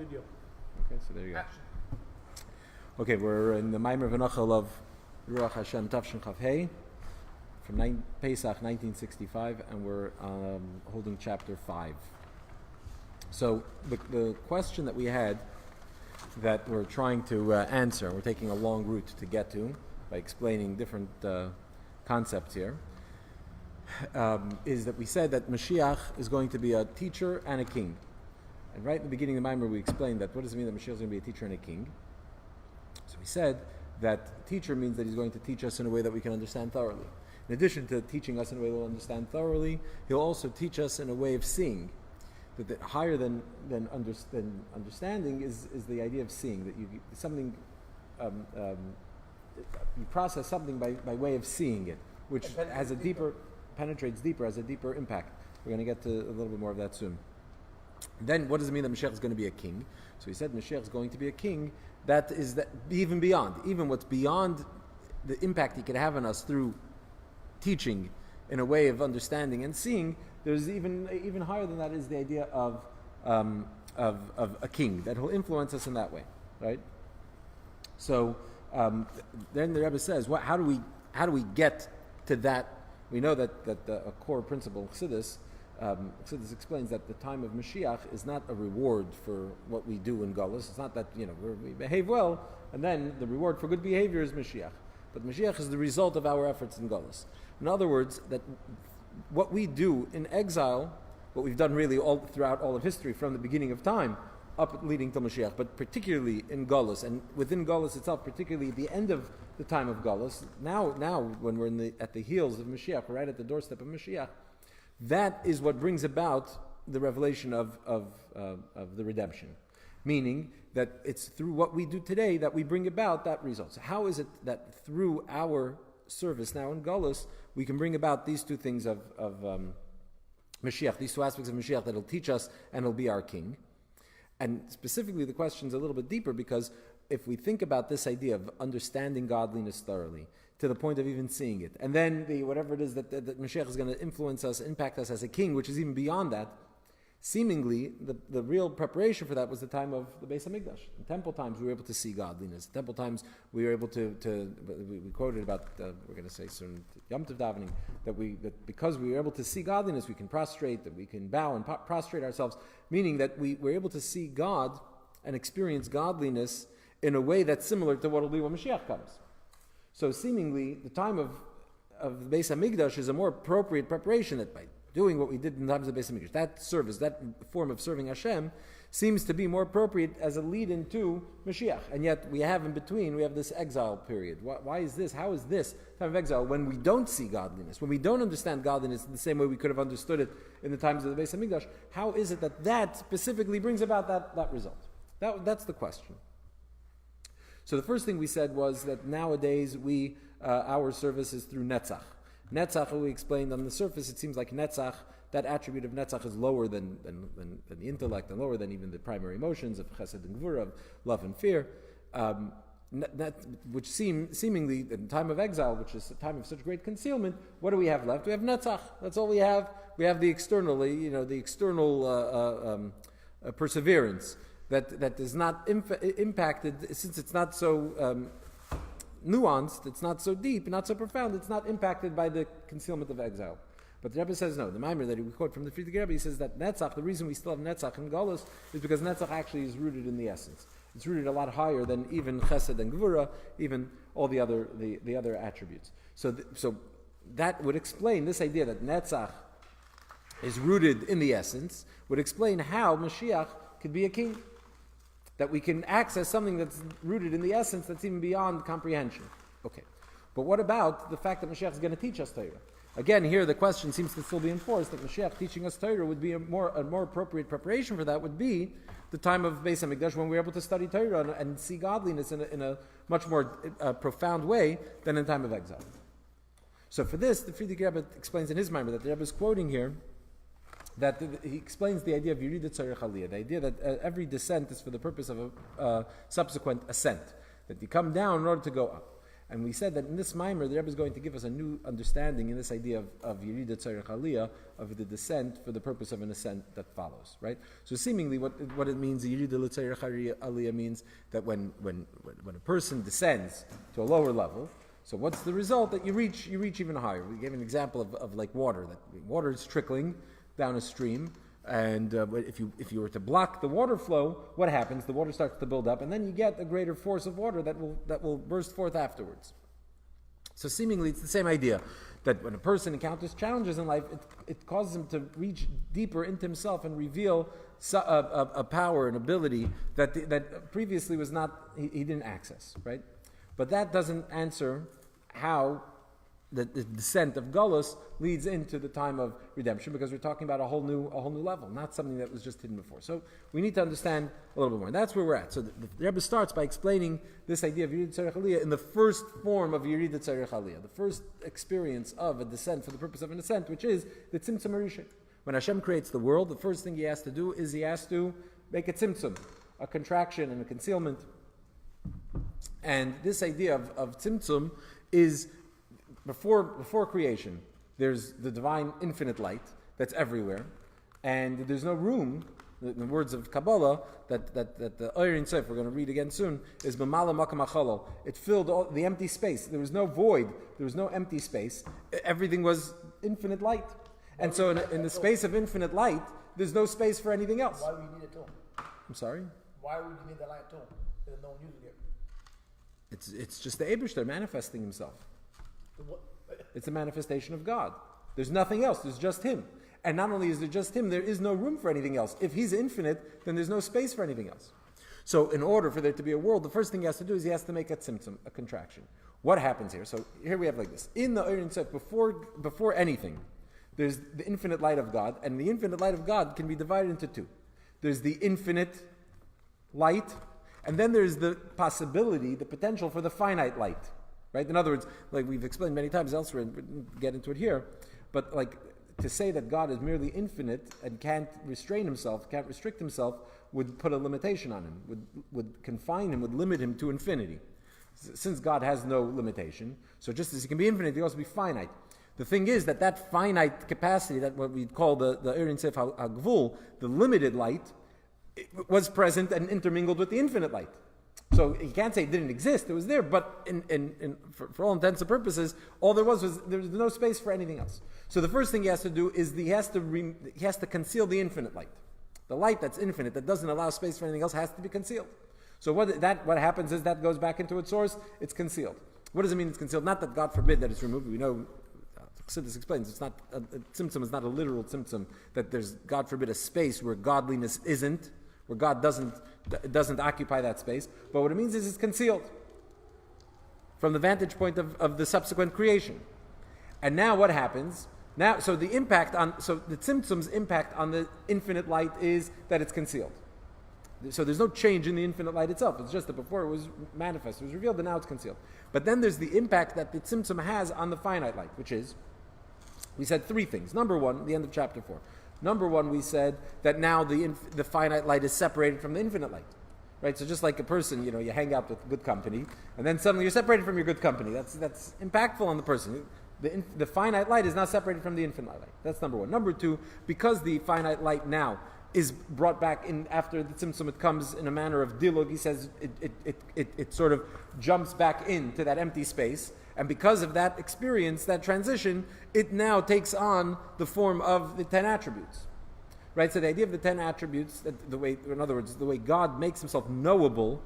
video. Okay, so there you go. Action. Okay, we're in the Maimer V'Nachal of Ruach Hashem Tavshin Chav Hei from Pesach 1965, and we're holding chapter 5. So the question that we had that we're trying to answer, we're taking a long route to get to by explaining different concepts here, is that we said that Mashiach is going to be a teacher and a king. And right in the beginning of the Maimer we explained that what does it mean that Mashiach is going to be a teacher and a king? So we said that teacher means that he's going to teach us in a way that we can understand thoroughly. In addition to teaching us in a way that we'll understand thoroughly, he'll also teach us in a way of seeing. That higher than understanding is the idea of seeing. That you process something by way of seeing it, which penetrates deeper, has a deeper impact. We're going to get to a little bit more of that soon. Then, what does it mean that Mashiach is going to be a king? So he said Mashiach is going to be a king. That is that even what's beyond the impact he could have on us through teaching in a way of understanding and seeing. There's even higher than that is the idea of a king, that he'll influence us in that way, right? So then the Rebbe says, how do we get to that? We know that a core principle of Chassidus. Chassidus explains that the time of Mashiach is not a reward for what we do in Galus. It's not that we behave well and then the reward for good behavior is Mashiach. But Mashiach is the result of our efforts in Galus. In other words, that what we do in exile, what we've done really all throughout all of history from the beginning of time, up leading to Mashiach, but particularly in Galus, and within Galus itself, particularly at the end of the time of Galus, now when we're at the heels of Mashiach, we're right at the doorstep of Mashiach, that is what brings about the revelation of the redemption. Meaning that it's through what we do today that we bring about that result. So how is it that through our service now in Galus, we can bring about these two things of Mashiach, these two aspects of Mashiach that will teach us and will be our king? And specifically the question's a little bit deeper, because if we think about this idea of understanding godliness thoroughly, to the point of even seeing it, and then whatever it is that Mashiach is going to influence us, impact us as a king, which is even beyond that, seemingly the real preparation for that was the time of the Beis Hamikdash. In temple times we were able to see godliness. In temple times we were able to we quoted about we're going to say soon Yom Tov davening that because we were able to see godliness, we can prostrate, that we can bow and prostrate ourselves, meaning that we were able to see God and experience godliness in a way that's similar to what will be when Mashiach comes. So seemingly the time of the Beis Hamikdash is a more appropriate preparation, that by doing what we did in the times of the Beis Hamikdash, that service, that form of serving Hashem, seems to be more appropriate as a lead-in to Mashiach. And yet we have in between, we have this exile period. Why is this? How is this time of exile when we don't see godliness, when we don't understand godliness in the same way we could have understood it in the times of the Beis Hamikdash? How is it that specifically brings about that result? That's the question. So the first thing we said was that nowadays our service is through Netzach. Netzach, we explained on the surface, it seems like Netzach, that attribute of Netzach is lower than the intellect, and lower than even the primary emotions of Chesed and Gvura, of love and fear, which seemingly, in time of exile, which is a time of such great concealment, what do we have left? We have Netzach. That's all we have. We have the external perseverance that is not impacted, since it's not so nuanced, it's not so deep, not so profound, it's not impacted by the concealment of exile. But the Rebbe says no. The Maimer that we quote from the Friedrich Rebbe, he says that Netzach, the reason we still have Netzach in Galus is because Netzach actually is rooted in the essence. It's rooted a lot higher than even Chesed and Gvura, even all the other attributes. So that would explain this idea that Netzach is rooted in the essence, would explain how Mashiach could be a king. That we can access something that's rooted in the essence that's even beyond comprehension. Okay. But what about the fact that Mashiach is going to teach us Torah? Again, here the question seems to still be enforced that Mashiach teaching us Torah would be a more appropriate preparation for that would be the time of Beis Hamikdash, when we were able to study Torah and see godliness in a much more profound way than in time of exile. So for this, the Friedrich Rebbe explains in his Maimer that the Rebbe is quoting here that he explains the idea of Yeridat Tzarech Aliyah, the idea that every descent is for the purpose of a subsequent ascent, that you come down in order to go up. And we said that in this mimer, the Rebbe is going to give us a new understanding in this idea of Yerida Tzarech Aliyah, of the descent for the purpose of an ascent that follows, right? So seemingly what it means, Yerida Tzarech Aliyah means that when a person descends to a lower level, so what's the result? That you reach even higher. We gave an example of like water. That water is trickling down a stream, and if you were to block the water flow, what happens? The water starts to build up, and then you get a greater force of water that will burst forth afterwards. So seemingly it's the same idea, that when a person encounters challenges in life, it causes him to reach deeper into himself and reveal a power, an ability that previously was not, he didn't access, right? But that doesn't answer how the descent of Golus leads into the time of redemption, because we're talking about a whole new level, not something that was just hidden before. So we need to understand a little bit more. And that's where we're at. So the Rebbe starts by explaining this idea of Yerida Tzarech Aliyah in the first form of Yerida Tzarech Aliyah, the first experience of a descent for the purpose of an ascent, which is the Tzimtzum Harishon. When Hashem creates the world, the first thing He has to do is He has to make a tzimtzum, a contraction and a concealment. And this idea of tzimtzum is before creation. There's the divine infinite light that's everywhere, and there's no room. In the words of Kabbalah, that the Oyer Sof, we're going to read again soon, is B'mala Makam Achalol. It filled all the empty space. There was no void. There was no empty space. Everything was infinite light. And so in the space of infinite light, there's no space for anything else. Why would you need it too? I'm sorry? Why would you need the light too? There's no one using it. It's just the Eibishter manifesting Himself. It's a manifestation of God. There's nothing else. There's just Him. And not only is there just Him, there is no room for anything else. If He's infinite, then there's no space for anything else. So in order for there to be a world, the first thing He has to do is He has to make a tzimtzum, a contraction. What happens here? So here we have like this. In the Oyer Sof, before anything, there's the infinite light of God, and the infinite light of God can be divided into two. There's the infinite light, and then there's the possibility, the potential for the finite light. Right? In other words, like we've explained many times elsewhere, and we didn't get into it here, but like to say that God is merely infinite and can't restrain Himself, can't restrict Himself, would put a limitation on Him, would confine Him, would limit Him to infinity. Since God has no limitation, so just as He can be infinite, He can also be finite. The thing is that finite capacity, that what we call the Oyer Sof HaGvul, the limited light, was present and intermingled with the infinite light. So you can't say it didn't exist; it was there, but for all intents and purposes, all there was no space for anything else. So the first thing he has to do is he has to conceal the infinite light. The light that's infinite, that doesn't allow space for anything else, has to be concealed. So what happens is that goes back into its source; it's concealed. What does it mean? It's concealed? Not that God forbid that it's removed. We know. Chassidus explains it's not a tzimtzum is not a literal tzimtzum, that there's, God forbid, a space where godliness isn't, where God doesn't occupy that space. But what it means is it's concealed from the vantage point of the subsequent creation. And now what happens? So the tzimtzum's impact on the infinite light is that it's concealed. So there's no change in the infinite light itself. It's just that before it was manifest, it was revealed, and now it's concealed. But then there's the impact that the tzimtzum has on the finite light, which is, we said three things. Number one, the end of chapter 4. Number one, we said that now the finite light is separated from the infinite light. Right? So just like a person, you hang out with good company, and then suddenly you're separated from your good company. That's impactful on the person. The finite light is not separated from the infinite light. That's number one. Number two, because the finite light now is brought back in after the tzimtzum, it comes in a manner of dilug. He says it sort of jumps back into that empty space, and because of that experience, that transition, it now takes on the form of the 10 attributes. Right? So the idea of the 10 attributes, the way God makes Himself knowable.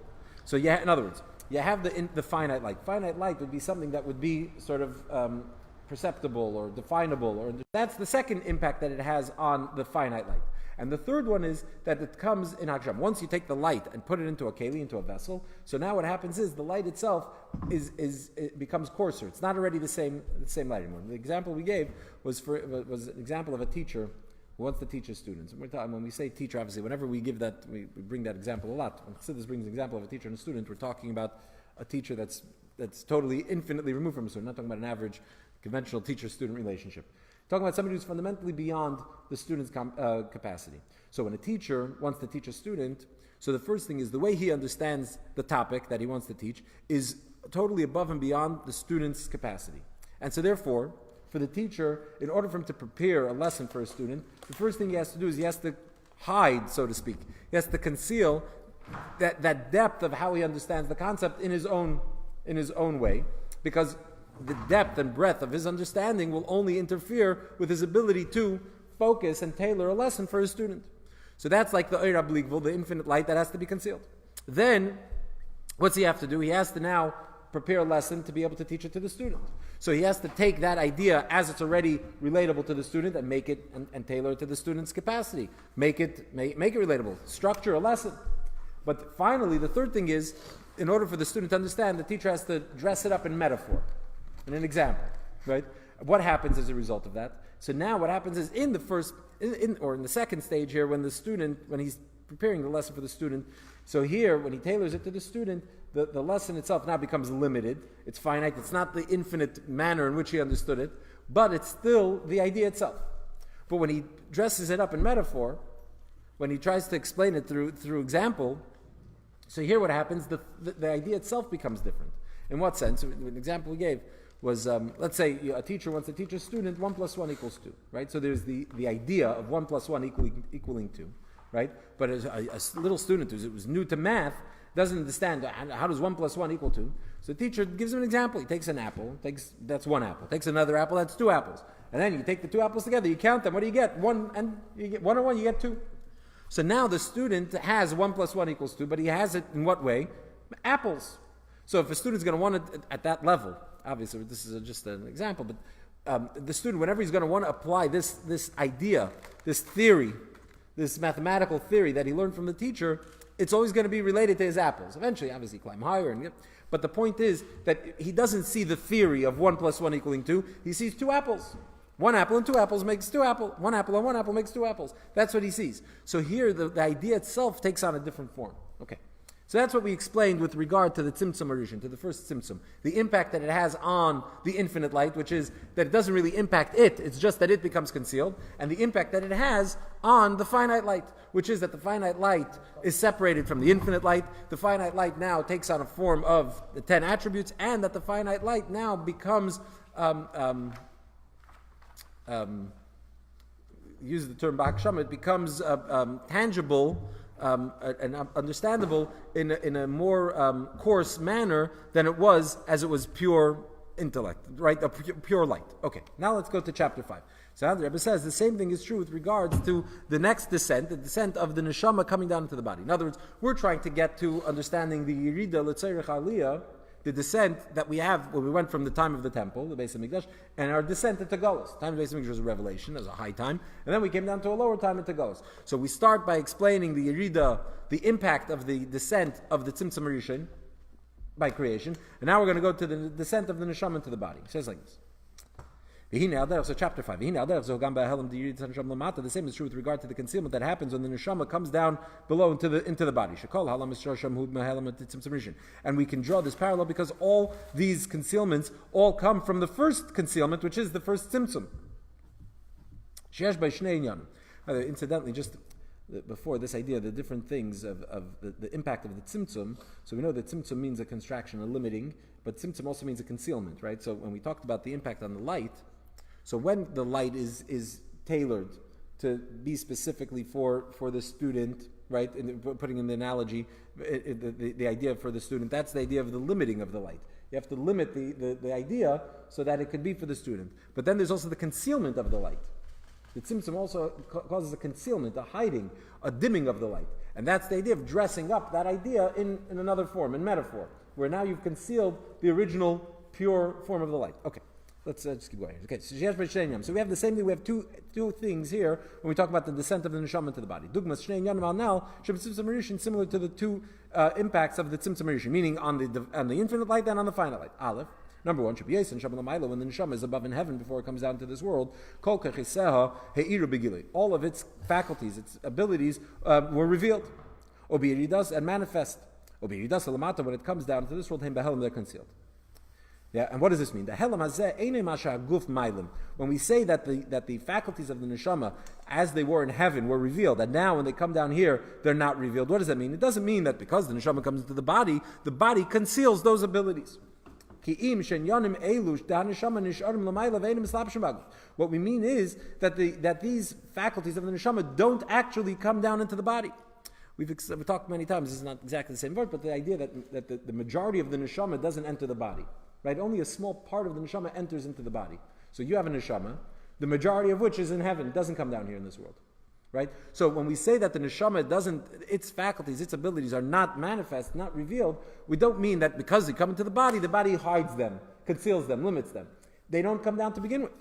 So in other words, you have the finite light. Finite light would be something that would be sort of perceptible or definable, or that's the second impact that it has on the finite light. And the third one is that it comes in Hashem. Once you take the light and put it into a keli, into a vessel, so now what happens is the light itself it becomes coarser. It's not already the same light anymore. The example we gave was an example of a teacher who wants to teach his students. And when we say teacher, obviously, whenever we give that, we bring that example a lot. When Chassidus brings an example of a teacher and a student, we're talking about a teacher that's totally infinitely removed from a student. We're not talking about an average conventional teacher-student relationship. Talking about somebody who's fundamentally beyond the student's capacity. So when a teacher wants to teach a student, so the first thing is the way he understands the topic that he wants to teach is totally above and beyond the student's capacity. And so therefore, for the teacher, in order for him to prepare a lesson for a student, the first thing he has to do is he has to hide, so to speak. He has to conceal that depth of how he understands the concept in his own way, because the depth and breadth of his understanding will only interfere with his ability to focus and tailor a lesson for his student. So that's like the Eir HaBligvul, the infinite light that has to be concealed. Then, what's he have to do? He has to now prepare a lesson to be able to teach it to the student. So he has to take that idea as it's already relatable to the student and make it and tailor it to the student's capacity. Make it relatable. Structure a lesson. But finally, the third thing is, in order for the student to understand, the teacher has to dress it up in metaphor, in an example, right? What happens as a result of that? So now what happens is in the second stage here, when he's preparing the lesson for the student, so here, when he tailors it to the student, the lesson itself now becomes limited. It's finite. It's not the infinite manner in which he understood it, but it's still the idea itself. But when he dresses it up in metaphor, when he tries to explain it through example, so here what happens, the idea itself becomes different. In what sense? An example we gave was, let's say a teacher wants to teach a student 1 + 1 = 2, right? So there's the idea of 1 + 1 equaling 2, right? But as a little student who's new to math doesn't understand how does 1 + 1 = 2. So the teacher gives him an example. He takes an apple, that's 1 apple. Takes another apple, that's 2 apples. And then you take the 2 apples together, you count them. What do you get? 1 and 1, you get 2. So now the student has 1 + 1 = 2, but he has it in what way? Apples. So if a student's going to want it at that level, obviously this is just an example, but the student, whenever he's going to want to apply this idea, this theory, this mathematical theory that he learned from the teacher, it's always going to be related to his apples. Eventually, obviously, climb higher. But the point is that he doesn't see the theory of 1 + 1 = 2. He sees 2 apples. 1 apple and 2 apples makes 2 apples. 1 apple and 1 apple makes 2 apples. That's what he sees. So here, the idea itself takes on a different form. Okay. So that's what we explained with regard to the Tzimtzum Arishin, to the first Tzimtzum. The impact that it has on the infinite light, which is that it doesn't really impact it, it's just that it becomes concealed, and the impact that it has on the finite light, which is that the finite light is separated from the infinite light. The finite light now takes on a form of the 10 attributes, and that the finite light now becomes, use the term B'Hakshama, it becomes tangible and understandable in a more coarse manner than it was as it was pure intellect, right? A pure light. Okay, now let's go to chapter 5. So the Rebbe says the same thing is true with regards to the next descent, the descent of the neshama coming down into the body. In other words, we're trying to get to understanding the Yerida L'Tzorech Aliyah, the descent that we have when we went from the time of the temple, the Beis HaMikdash, and our descent into Golus. The time of the Beis HaMikdash was a revelation, as a high time, and then we came down to a lower time into Golus. So we start by explaining the Yerida, the impact of the descent of the Tzimtzum Arishin by creation, and now we're going to go to the descent of the Neshama into the body. It says like this. So chapter 5. The same is true with regard to the concealment that happens when the neshama comes down below into the body. And we can draw this parallel because all these concealments all come from the first concealment, which is the first tzimtzum. Incidentally, just before this idea, the different things of the impact of the tzimtzum. So we know that tzimtzum means a contraction, a limiting, but tzimtzum also means a concealment, right? So when we talked about the impact on the light, so when the light is tailored to be specifically for the student, right? Putting in the analogy, the idea for the student, that's the idea of the limiting of the light. You have to limit the idea so that it could be for the student. But then there's also the concealment of the light. The tzimtzum also causes a concealment, a hiding, a dimming of the light. And that's the idea of dressing up that idea in another form, in metaphor, where now you've concealed the original pure form of the light. Okay. Let's just keep going. Okay, so we have the same thing. We have two things here when we talk about the descent of the neshama into the body. Similar to the two impacts of the tzimtzum arishin, meaning on the infinite light and on the finite light. Aleph. Number 1, when the neshama is above in heaven before it comes down to this world, all of its faculties, its abilities were revealed. And manifest. When it comes down to this world, they're concealed. Yeah, and what does this mean? When we say that the faculties of the neshama, as they were in heaven, were revealed, and now when they come down here, they're not revealed. What does that mean? It doesn't mean that because the neshama comes into the body conceals those abilities. What we mean is that these faculties of the neshama don't actually come down into the body. We've talked many times, this is not exactly the same word, but the idea that the majority of the neshama doesn't enter the body. Right? Only a small part of the neshama enters into the body. So you have a neshama, the majority of which is in heaven, doesn't come down here in this world. Right? So when we say that the neshama its faculties, its abilities are not manifest, not revealed, we don't mean that because they come into the body hides them, conceals them, limits them. They don't come down to begin with.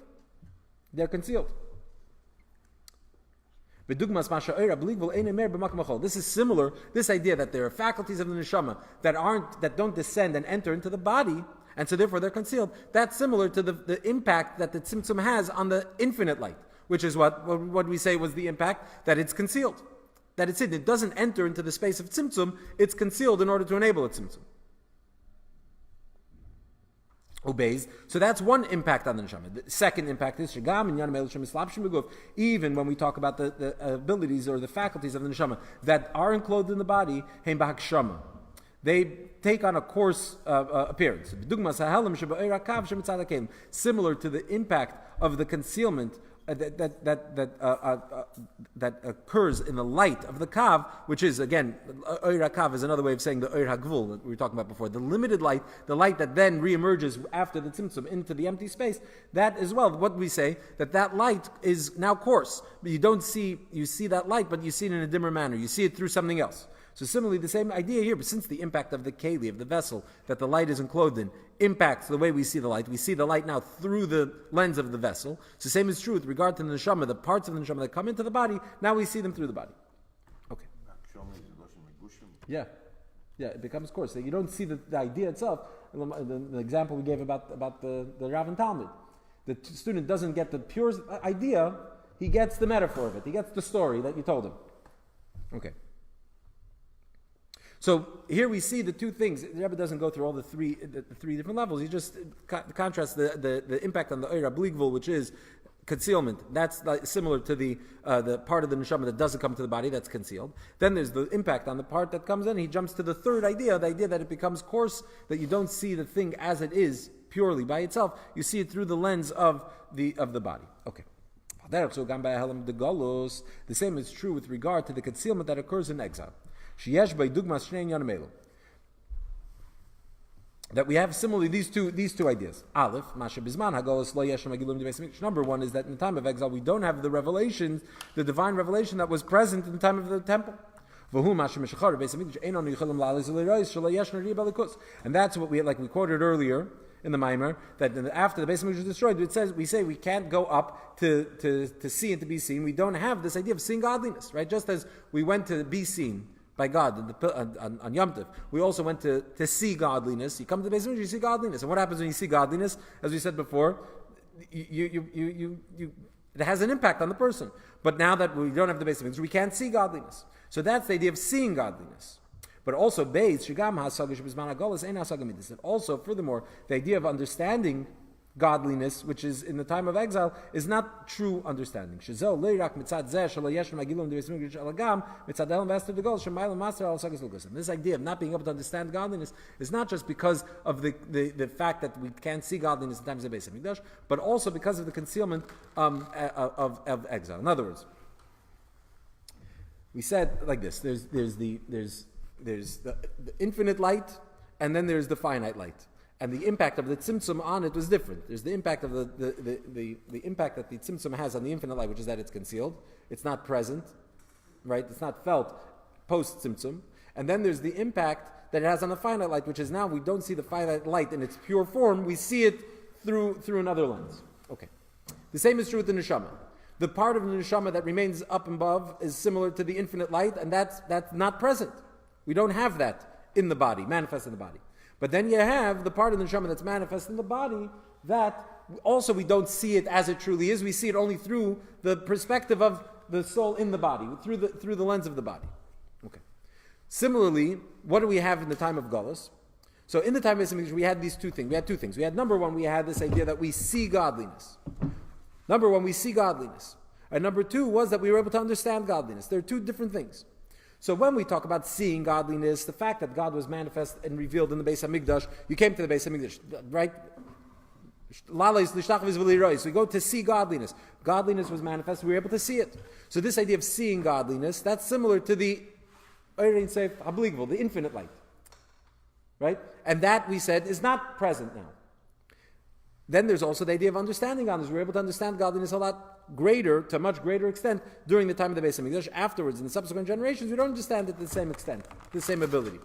They're concealed. This is similar, this idea that there are faculties of the neshama that don't descend and enter into the body, and so therefore they're concealed. That's similar to the impact that the tzimtzum has on the infinite light, which is what we say was the impact, that it's concealed. That it's hidden. It doesn't enter into the space of tzimtzum, it's concealed in order to enable a tzimtzum. Obeys. So that's one impact on the neshama. The second impact is even when we talk about the abilities or the faculties of the neshama that are enclosed in the body, they take on a coarse appearance. Similar to the impact of the concealment that occurs in the light of the kav, which is, again, oir kav is another way of saying the oir hagvul that we were talking about before. The limited light, the light that then reemerges after the tzimtzum into the empty space, that as well, what we say, that light is now coarse. You see that light, but you see it in a dimmer manner. You see it through something else. So similarly, the same idea here, but since the impact of the keli, of the vessel, that the light is enclosed in, impacts the way we see the light now through the lens of the vessel. So same is true with regard to the neshama, the parts of the neshama that come into the body, now we see them through the body. Okay. Yeah, it becomes coarse. So you don't see the idea itself. The example we gave about the Rav and Talmud. The student doesn't get the pure idea, he gets the metaphor of it. He gets the story that you told him. Okay. So here we see the two things. The Rebbe doesn't go through all the three different levels. He just contrasts the impact on the Eira Bligvul, which is concealment. That's similar to the part of the neshama that doesn't come to the body, that's concealed. Then there's the impact on the part that comes in. He jumps to the third idea, the idea that it becomes coarse, that you don't see the thing as it is purely by itself. You see it through the lens of the body. Okay. The same is true with regard to the concealment that occurs in exile. That we have similarly these two ideas. Aleph, number one is that in the time of exile we don't have the revelations, the divine revelation that was present in the time of the temple. And that's what we quoted earlier in the Maimer, that after the Beis Hamikdash is destroyed, we say we can't go up to see and to be seen. We don't have this idea of seeing godliness, right? Just as we went to be seen by God on Yom Tov, we also went to see godliness. You come to the Beis Hamikdash, you see godliness. And what happens when you see godliness? As we said before, it has an impact on the person. But now that we don't have the Beis Hamikdash, we can't see godliness. So that's the idea of seeing godliness. But also, also, furthermore, the idea of understanding godliness, which is in the time of exile, is not true understanding. This idea of not being able to understand godliness is not just because of the fact that we can't see godliness in times of Beis Hamikdash, but also because of the concealment of exile. In other words, we said like this: there's the infinite light, and then there's the finite light. And the impact of the tzimtzum on it was different. There's the impact of the impact that the tzimtzum has on the infinite light, which is that it's concealed. It's not present, right? It's not felt post-tzimtzum. And then there's the impact that it has on the finite light, which is now we don't see the finite light in its pure form. We see it through another lens. Okay. The same is true with the neshama. The part of the neshama that remains up above is similar to the infinite light, and that's not present. We don't have that in the body, manifest in the body. But then you have the part of the neshama that's manifest in the body that also we don't see it as it truly is. We see it only through the perspective of the soul in the body, through the lens of the body. Okay. Similarly, what do we have in the time of Galus? So in the time of Beis Hamikdash, we had these two things. We had two things. We had number one, we had this idea that we see godliness. And number two was that we were able to understand godliness. There are two different things. So when we talk about seeing godliness, the fact that God was manifest and revealed in the Beis HaMikdash, you came to the Beis HaMikdash, right? So we go to see godliness. Godliness was manifest, we were able to see it. So this idea of seeing godliness, that's similar to the the infinite light. Right? And that, we said, is not present now. Then there's also the idea of understanding godliness. We're able to understand godliness a lot greater, to a much greater extent, during the time of the Beis HaMikdash. Afterwards, in the subsequent generations, we don't understand it to the same extent, the same ability.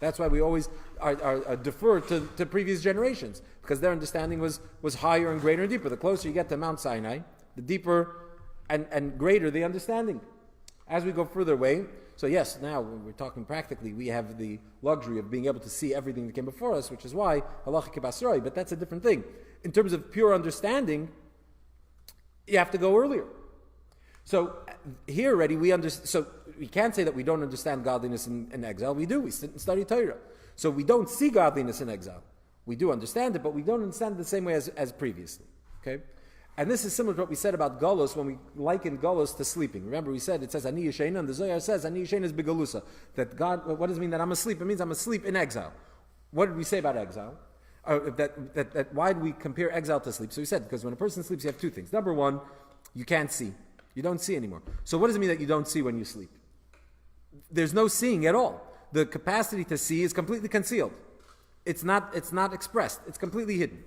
That's why we always are defer to previous generations, because their understanding was higher and greater and deeper. The closer you get to Mount Sinai, the deeper and greater the understanding. As we go further away, so yes, now when we're talking practically, we have the luxury of being able to see everything that came before us, which is why halacha kibasroi, but that's a different thing. In terms of pure understanding, you have to go earlier. So here already we understand. So we can't say that we don't understand godliness in exile. We do. We sit and study Torah. So we don't see godliness in exile. We do understand it, but we don't understand it the same way as previously. Okay, and this is similar to what we said about galus when we likened galus to sleeping. Remember, we said it says ani yishena, and the Zohar says ani yishena is begalusa. That God. What does it mean that I'm asleep? It means I'm asleep in exile. What did we say about exile? Why do we compare exile to sleep? So we said, because when a person sleeps, you have two things. Number one, you can't see. You don't see anymore. So what does it mean that you don't see when you sleep? There's no seeing at all. The capacity to see is completely concealed. It's not expressed. It's completely hidden.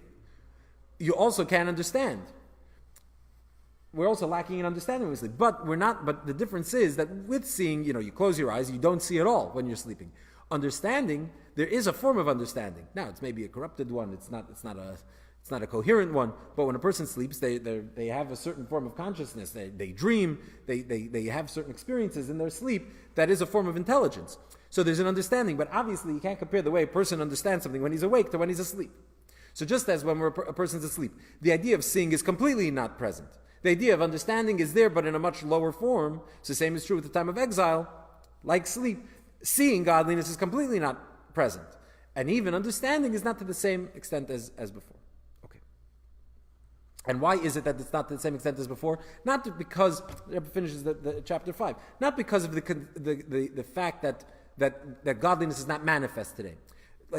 You also can't understand. We're also lacking in understanding when we sleep. But the difference is that with seeing, you close your eyes, you don't see at all when you're sleeping. Understanding, there is a form of understanding. Now, it's maybe a corrupted one. It's not a coherent one. But when a person sleeps, they have a certain form of consciousness. They dream. They have certain experiences in their sleep. That is a form of intelligence. So there's an understanding. But obviously, you can't compare the way a person understands something when he's awake to when he's asleep. So just as when a person's asleep, the idea of seeing is completely not present. The idea of understanding is there, but in a much lower form. So the same is true at the time of exile. Like sleep, seeing godliness is completely not present. And even understanding is not to the same extent as before. Okay. And why is it that it's not to the same extent as before? Not because, it finishes the chapter 5, not because of the fact that godliness is not manifest today.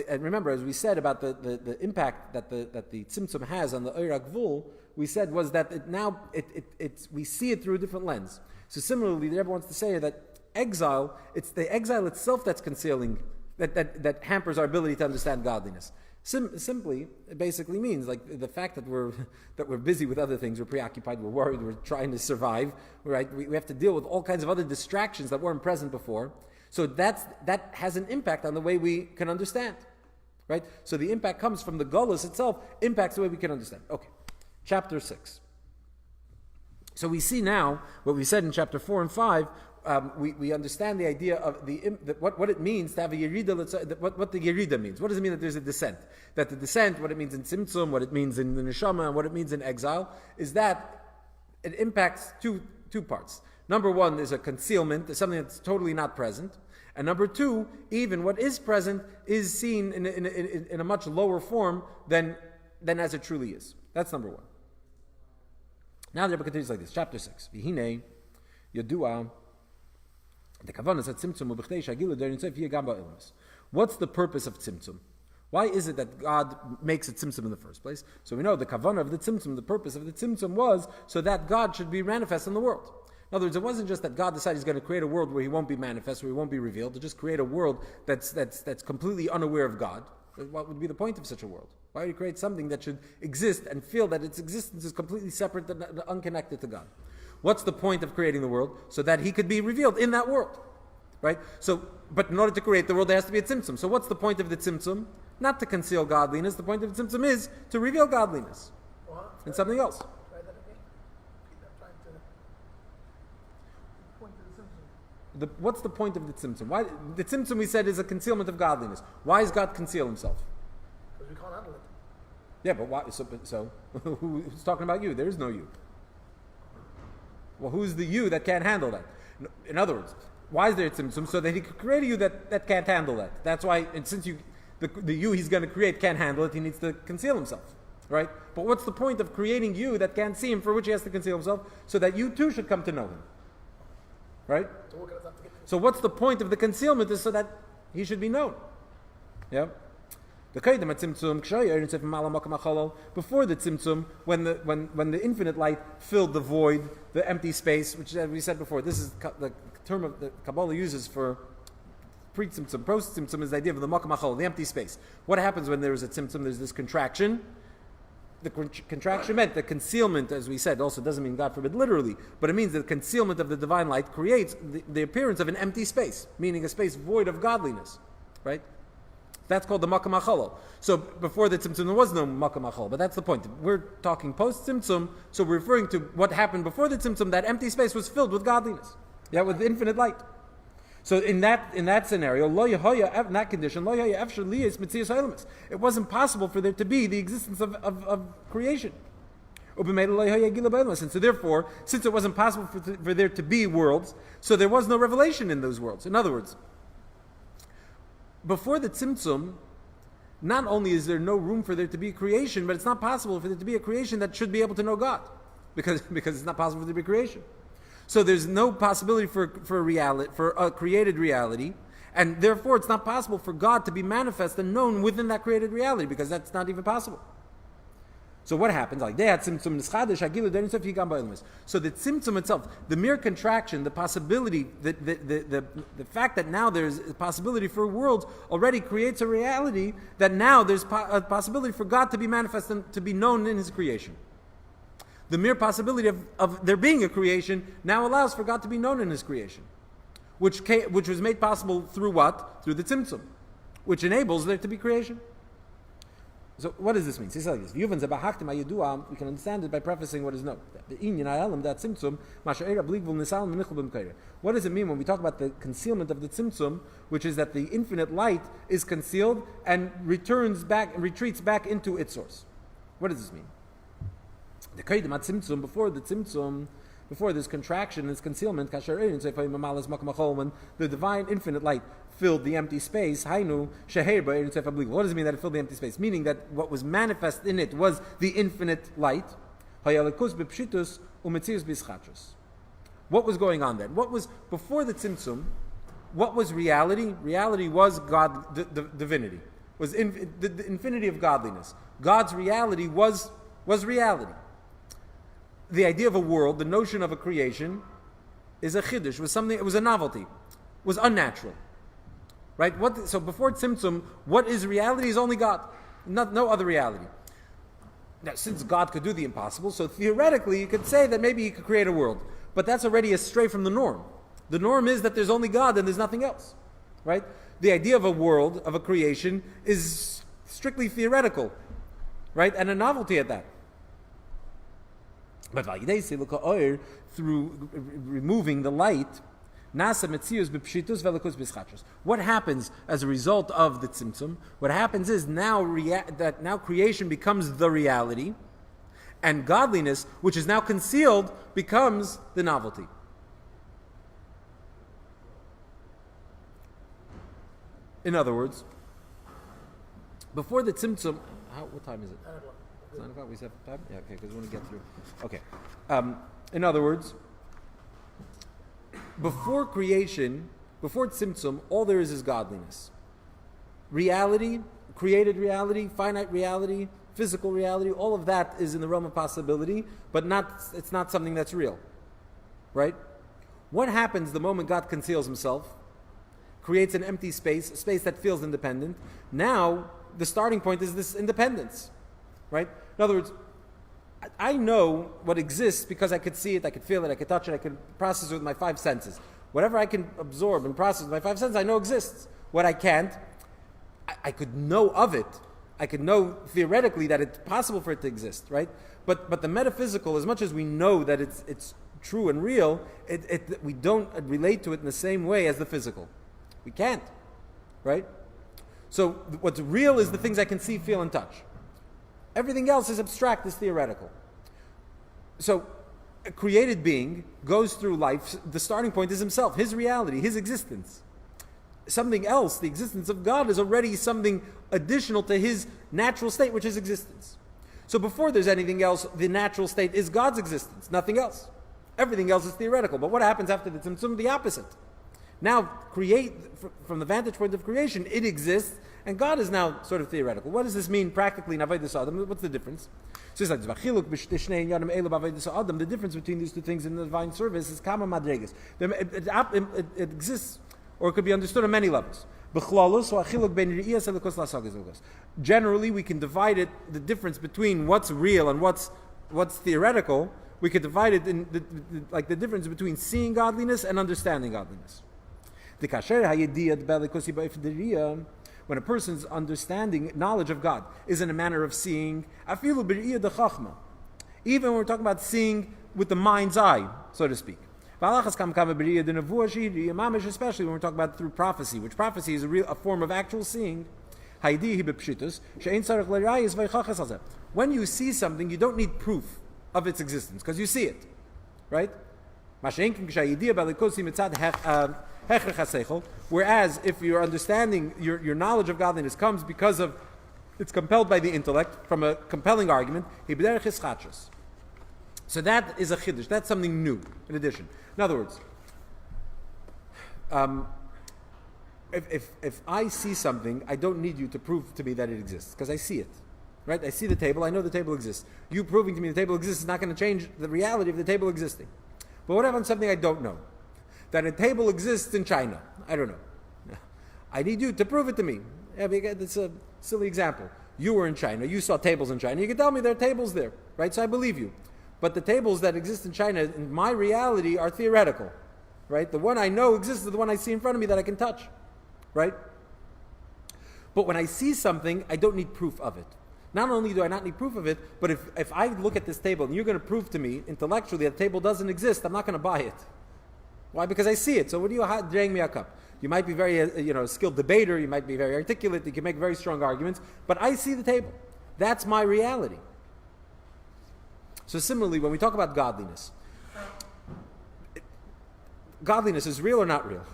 And remember, as we said about the impact that the tzimtzum has on the Oira Gvul, we said was that we see it through a different lens. So similarly, the Rebbe wants to say that exile, it's the exile itself that's concealing, that hampers our ability to understand godliness. Simply, it basically means like the fact that we're busy with other things, we're preoccupied, we're worried, we're trying to survive, right? We have to deal with all kinds of other distractions that weren't present before. So that has an impact on the way we can understand, right? So the impact comes from the galus itself, impacts the way we can understand. Okay, chapter 6. So we see now what we said in chapter 4 and 5. We understand the idea of what it means to have a yerida. What the yerida means. What does it mean that there's a descent? That the descent, what it means in tzimtzum, what it means in the neshama, and what it means in exile, is that it impacts two parts. Number one is a concealment, is something that's totally not present. And number two, even what is present is seen in a much lower form than as it truly is. That's number one. Now the Rebbe continues like this, chapter 6. V'hinei yadua the kavanah said tzimtzum u'b'chtei shagilu derin tzef yigam ba'ilmus. What's the purpose of tzimtzum? Why is it that God makes a tzimtzum in the first place? So we know the kavanah of the tzimtzum, the purpose of the tzimtzum was so that God should be manifest in the world. In other words, it wasn't just that God decided He's going to create a world where He won't be manifest, where He won't be revealed, to just create a world that's completely unaware of God. What would be the point of such a world? Why would He create something that should exist and feel that its existence is completely separate and unconnected to God? What's the point of creating the world? So that He could be revealed in that world. Right? So, but in order to create the world, there has to be a tzimtzum. So what's the point of the tzimtzum? Not to conceal godliness. The point of the tzimtzum is to reveal godliness. And something else. Try that again. I'm trying to... Point of the tzimtzum. What's the point of the tzimtzum? Why the tzimtzum we said is a concealment of godliness. Why does God conceal Himself? Because we can't handle it. Yeah, but why? So who's talking about you? There is no you. Well, who's the you that can't handle that? In other words, why is there a tzimtzum? So that He could create a you that can't handle that. That's why, and since the you He's going to create can't handle it, He needs to conceal Himself. Right? But what's the point of creating you that can't see Him, for which He has to conceal Himself, so that you too should come to know Him? Right? So we're going to have to get So what's the point of the concealment is so that he should be known. Yeah? Before the tzimtzum, when the infinite light filled the void, the empty space, which as we said before, this is the term of the Kabbalah uses for pre-tzimtzum. Post-tzimtzum is the idea of the makam hachol, the empty space. What happens when there is a tzimtzum? There's this contraction. The contraction meant the concealment, as we said, also doesn't mean, God forbid, literally, but it means that the concealment of the divine light creates the appearance of an empty space, meaning a space void of godliness, right? That's called the makam hachol. So before the tzimtzum, there was no makam hachol, but that's the point. We're talking post-tzimtzum, so we're referring to what happened before the tzimtzum. That empty space was filled with godliness, yeah, with infinite light. So in that scenario, in that condition, it wasn't possible for there to be the existence of creation. And so therefore, since it wasn't possible for there to be worlds, so there was no revelation in those worlds. In other words, before the tzimtzum, not only is there no room for there to be creation, but it's not possible for there to be a creation that should be able to know God, because it's not possible for there to be creation. So there's no possibility for a created reality, and therefore it's not possible for God to be manifest and known within that created reality, because that's not even possible. So what happens? So the tzimtzum itself, the mere contraction, the possibility, the fact that now there's a possibility for worlds already creates a reality that now there's a possibility for God to be manifest and to be known in His creation. The mere possibility of there being a creation now allows for God to be known in His creation, which was made possible through what? Through the tzimtzum, which enables there to be creation. So what does this mean? It's like this. We can understand it by prefacing what is known. What does it mean when we talk about the concealment of the tzimtzum, which is that the infinite light is concealed and retreats back into its source? What does this mean? The Kaidem at Tzimtzum, before this contraction, this concealment, when the divine infinite light filled the empty space, what does it mean that it filled the empty space? Meaning that what was manifest in it was the infinite light. What was going on then? What was, before the Tzimtzum, what was reality? Reality was God, the divinity, was the infinity of godliness. God's reality was reality. The idea of a world, the notion of a creation, is a chiddush, was something. It was a novelty, was unnatural, right? So before tzimtzum, what is reality is only God, no other reality. Now, since God could do the impossible, so theoretically you could say that maybe He could create a world, but that's already astray from the norm. The norm is that there's only God and there's nothing else, right? The idea of a world, of a creation, is strictly theoretical, right, and a novelty at that. But through removing the light, what happens as a result of the tzimtzum? What happens is now creation becomes the reality, and godliness, which is now concealed, becomes the novelty. In other words, before the tzimtzum, what time is it? 9 o'clock, we have time? Yeah, okay, because we want to get through. Okay. In other words, before creation, before tzimtzum, all there is godliness. Reality, created reality, finite reality, physical reality, all of that is in the realm of possibility, but it's not something that's real. Right? What happens the moment God conceals Himself, creates an empty space, a space that feels independent? Now, the starting point is this independence. Right? In other words, I know what exists because I could see it, I could feel it, I could touch it, I could process it with my 5 senses. Whatever I can absorb and process with my 5 senses, I know exists. What I can't, I could know of it. I could know theoretically that it's possible for it to exist, right? But the metaphysical, as much as we know that it's true and real, we don't relate to it in the same way as the physical. We can't, right? So what's real is the things I can see, feel, and touch. Everything else is abstract, is theoretical. So a created being goes through life, the starting point is himself, his reality, his existence. Something else, the existence of God, is already something additional to his natural state, which is existence. So before there's anything else, the natural state is God's existence, nothing else. Everything else is theoretical. But what happens after the tzimtzum? The opposite. Now, from the vantage point of creation, it exists, and God is now sort of theoretical. What does this mean practically in Avodas Adam? What's the difference? So it's like the difference between these two things in the divine service is kama madregas. It exists, or it could be understood on many levels. Generally, we can divide it, the difference between what's real and what's theoretical. We could divide it in like the difference between seeing godliness and understanding godliness. When a person's understanding, knowledge of God, is in a manner of seeing, even when we're talking about seeing with the mind's eye, so to speak. Especially when we're talking about through prophecy, which prophecy is a form of actual seeing. When you see something, you don't need proof of its existence, because you see it. Right? Whereas if your understanding, your knowledge of godliness comes because of, it's compelled by the intellect from a compelling argument, so that is a chiddush, that's something new in addition. In other words, if I see something, I don't need you to prove to me that it exists, because I see it. Right? I see the table, I know the table exists. You proving to me the table exists is not going to change the reality of the table existing. But what about something I don't know? That a table exists in China. I don't know. I need you to prove it to me. It's a silly example. You were in China. You saw tables in China. You can tell me there are tables there. Right? So I believe you. But the tables that exist in China, in my reality, are theoretical. Right? The one I know exists is the one I see in front of me that I can touch. Right? But when I see something, I don't need proof of it. Not only do I not need proof of it, but if I look at this table and you're going to prove to me intellectually that the table doesn't exist, I'm not going to buy it. Why? Because I see it. So what do you drag me a cup? You might be very skilled debater, you might be very articulate, you can make very strong arguments, but I see the table. That's my reality. So similarly, when we talk about godliness, godliness is real or not real?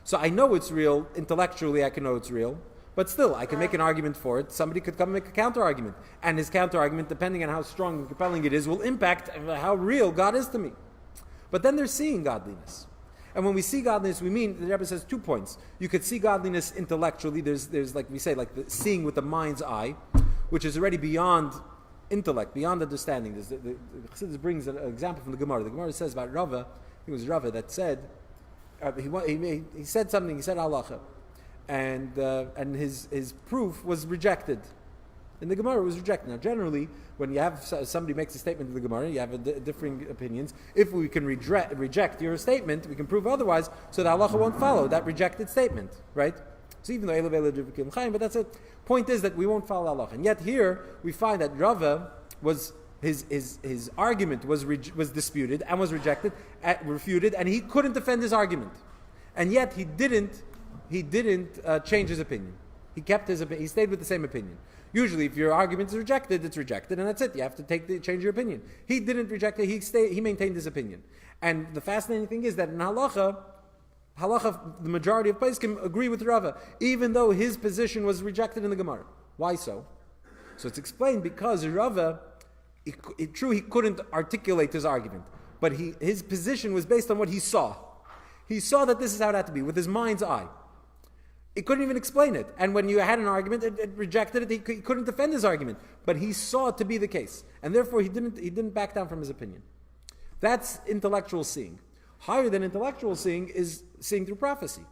So I know it's real, intellectually I can know it's real, but still, I can make an argument for it. Somebody could come and make a counter-argument. And his counter-argument, depending on how strong and compelling it is, will impact how real God is to me. But then there's seeing godliness. And when we see godliness, we mean, the Rebbe says 2 points. You could see godliness intellectually. There's like we say, like the seeing with the mind's eye, which is already beyond intellect, beyond understanding. The Chassidus brings an example from the Gemara. The Gemara says about Rava, it was Rava that said, he said something, he said halacha. And his proof was rejected. In the Gemara, it was rejected. Now, generally, when you have somebody makes a statement in the Gemara, you have differing opinions. If we can reject your statement, we can prove otherwise, so the halacha won't follow that rejected statement, right? So even though Elav Elav Chaim, but that's it. Point is that we won't follow halacha. And yet here we find that Rava was his argument was disputed and was refuted, and he couldn't defend his argument, and yet he didn't change his opinion. He kept his opinion. He stayed with the same opinion. Usually, if your argument is rejected, it's rejected, and that's it. You have to change your opinion. He didn't reject it. He maintained his opinion. And the fascinating thing is that in halacha, the majority of poskim agree with Rava, even though his position was rejected in the Gemara. Why so? So it's explained because Rava, true, he couldn't articulate his argument, but his position was based on what he saw. He saw that this is how it had to be, with his mind's eye. He couldn't even explain it. And when you had an argument, it rejected it. He couldn't defend his argument. But he saw it to be the case. And therefore, he didn't back down from his opinion. That's intellectual seeing. Higher than intellectual seeing is seeing through prophecy.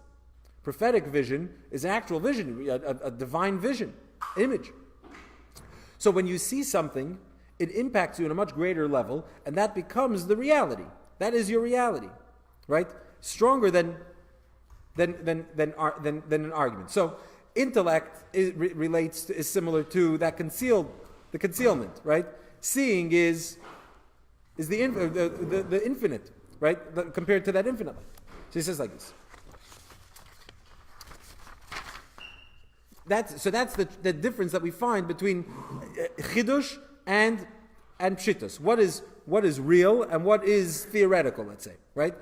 Prophetic vision is actual vision, a divine vision, image. So when you see something, it impacts you on a much greater level, and that becomes the reality. That is your reality, right? Stronger than an argument. So intellect is similar to that the concealment, right? Seeing is the infinite, right? Compared to that infinite. So he says like this. That's the difference that we find between chidush and pshitus. What is real and what is theoretical? Let's say, right?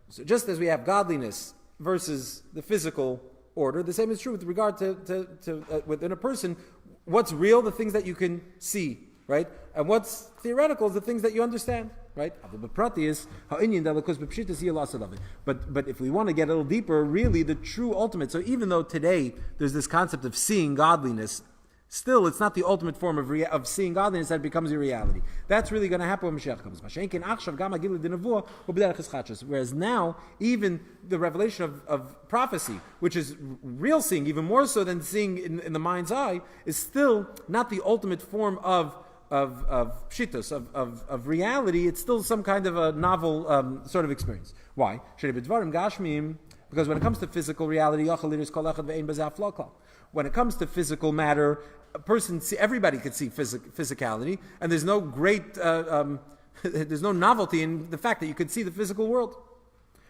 So just as we have godliness versus the physical order, the same is true with regard to within a person. What's real, the things that you can see, right? And what's theoretical is the things that you understand. right? But if we want to get a little deeper, really the true ultimate. So even though today there's this concept of seeing godliness, still it's not the ultimate form of seeing godliness that becomes your reality. That's really going to happen when Mashiach comes. Whereas now, even the revelation of prophecy, which is real seeing, even more so than seeing in the mind's eye, is still not the ultimate form of pshitos, of reality. It's still some kind of a novel sort of experience. Why? Because when it comes to physical reality, when it comes to physical matter, everybody could see physicality, and there's no great, there's no novelty in the fact that you could see the physical world.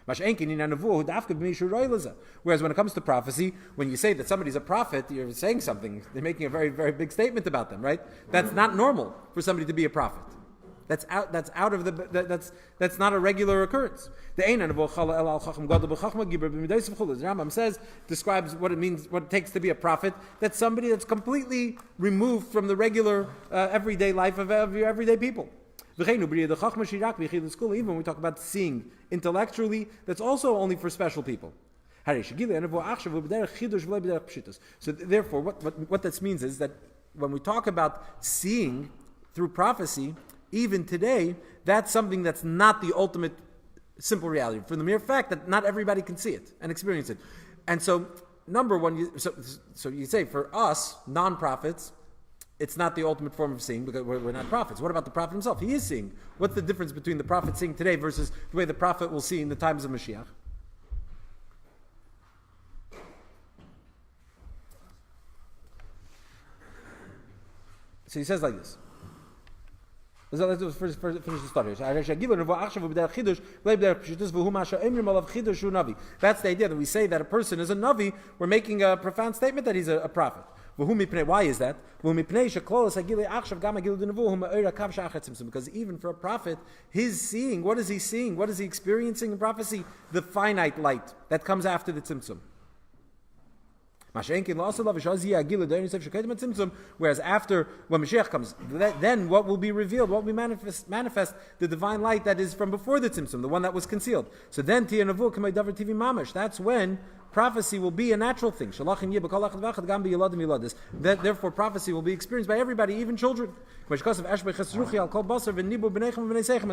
Whereas when it comes to prophecy, when you say that somebody's a prophet, you're saying something. They're making a very, very big statement about them, right? That's not normal for somebody to be a prophet. That's not a regular occurrence. The Rambam describes what it means, what it takes to be a prophet. That's somebody that's completely removed from the regular everyday life of everyday people. Even when we talk about seeing intellectually, that's also only for special people. So therefore, what this means is that when we talk about seeing through prophecy, even today, that's something that's not the ultimate simple reality, for the mere fact that not everybody can see it and experience it. And so, number one, so you say for us, non-prophets, it's not the ultimate form of seeing because we're not prophets. What about the prophet himself? He is seeing. What's the difference between the prophet seeing today versus the way the prophet will see in the times of Mashiach? So he says like this. Let's first finish the story. That's the idea that we say that a person is a Navi, we're making a profound statement that he's a prophet. Why is that? Because even for a prophet, his seeing, what is he seeing? What is he experiencing in prophecy? The finite light that comes after the tzimtzum. Whereas after, when Mashiach comes, then what will be revealed, what will be manifest, the divine light that is from before the tzimtzum, the one that was concealed. So then, that's when prophecy will be a natural thing. Therefore, prophecy will be experienced by everybody, even children. As the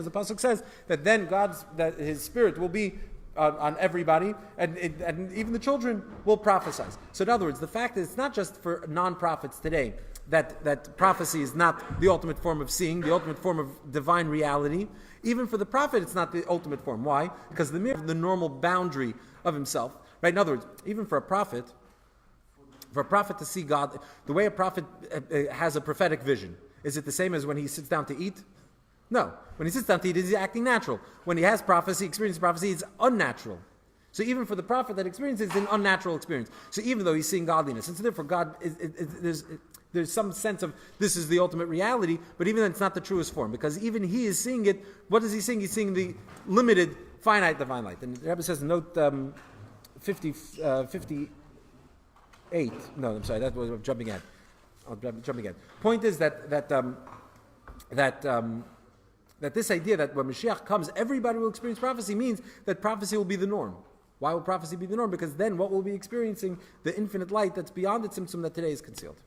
pasuk says, that then that His Spirit will be on everybody, and even the children will prophesy. So in other words, the fact that it's not just for non-prophets today that prophecy is not the ultimate form of seeing, the ultimate form of divine reality. Even for the prophet, it's not the ultimate form. Why? Because the normal boundary of himself. Right? In other words, even for a prophet to see God, the way a prophet has a prophetic vision, is it the same as when he sits down to eat? No. When he sits down to eat, he's acting natural. When he has prophecy, experiences prophecy, it's unnatural. So even for the prophet that experiences, it's an unnatural experience. So even though he's seeing godliness, and so therefore God, there's some sense of this is the ultimate reality, but even then it's not the truest form, because even he is seeing it. What is he seeing? He's seeing the limited, finite divine light. And the Rebbe says in note 58. No, I'm sorry, that was I'm jumping ahead. Point is that this idea that when Mashiach comes, everybody will experience prophecy means that prophecy will be the norm. Why will prophecy be the norm? Because then what we'll be experiencing, the infinite light that's beyond the tzimtzum that today is concealed.